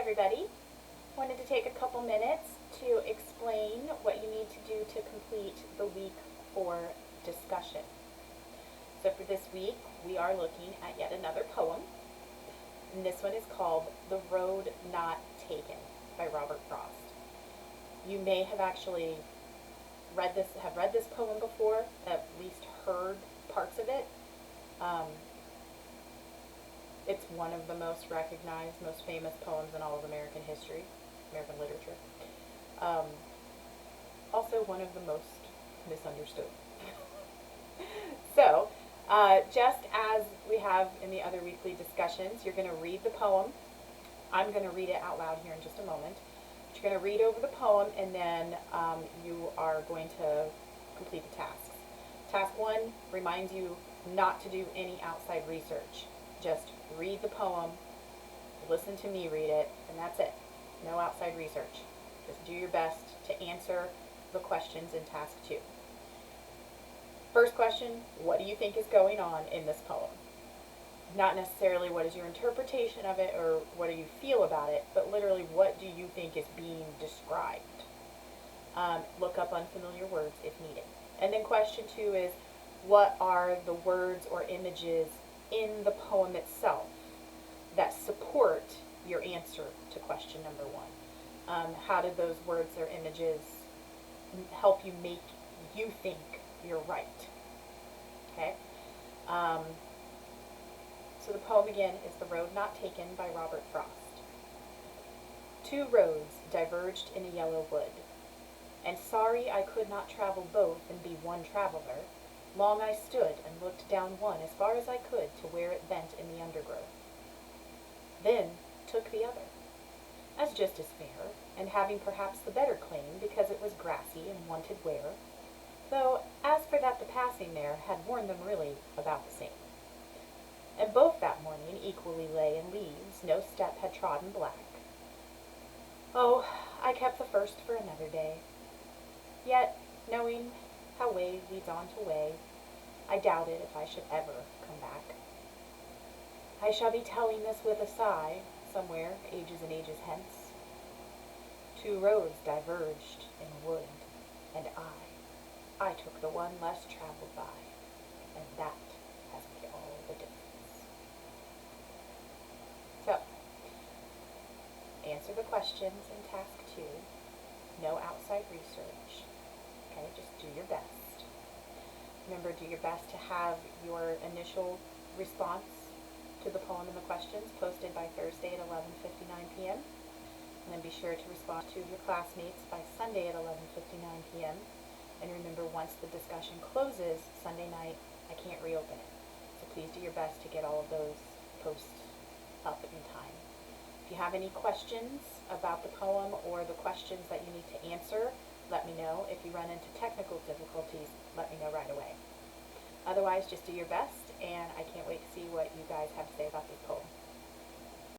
everybody. Wanted to take a couple minutes to explain what you need to do to complete the week 4 discussion. So for this week, we are looking at yet another poem. And this one is called The Road Not Taken by Robert Frost. You may have actually read this poem before, at least heard parts of it. It's one of the most recognized, most famous poems in all of American history, American literature. Also one of the most misunderstood. So, just as we have in the other weekly discussions, you're going to read the poem. I'm going to read it out loud here in just a moment. But you're going to read over the poem, and then you are going to complete the tasks. Task 1 reminds you not to do any outside research. Just read the poem, listen to me read it, and that's it. No outside research. Just do your best to answer the questions in task 2. First question, what do you think is going on in this poem? Not necessarily what is your interpretation of it or what do you feel about it, but literally what do you think is being described? Look up unfamiliar words if needed. And then question 2 is, what are the words or images in the poem itself that support your answer to question number 1? How did those words or images help you make you think you're right? Okay. So the poem again is The Road Not Taken by Robert Frost. 2 roads diverged in a yellow wood, and sorry I could not travel both and be one traveler. Long I stood and looked down one as far as I could to where it bent in the undergrowth. Then took the other, as just as fair, and having perhaps the better claim because it was grassy and wanted wear, though as for that the passing there had worn them really about the same. And both that morning equally lay in leaves, no step had trodden black. Oh, I kept the first for another day. Yet, knowing how way leads on to way, I doubted if I should ever come back. I shall be telling this with a sigh, somewhere, ages and ages hence. 2 roads diverged in a wood, and I took the one less traveled by, and that has made all the difference. So, answer the questions in task 2. No outside research. Okay, just do your best. Remember, do your best to have your initial response to the poem and the questions posted by Thursday at 11:59 p.m. And then be sure to respond to your classmates by Sunday at 11:59 p.m. And remember, once the discussion closes Sunday night, I can't reopen it. So please do your best to get all of those posts up in time. If you have any questions about the poem or the questions that you need to answer, let me know. If you run into technical difficulties, let me know right away. Otherwise, just do your best, and I can't wait to see what you guys have to say about this poem.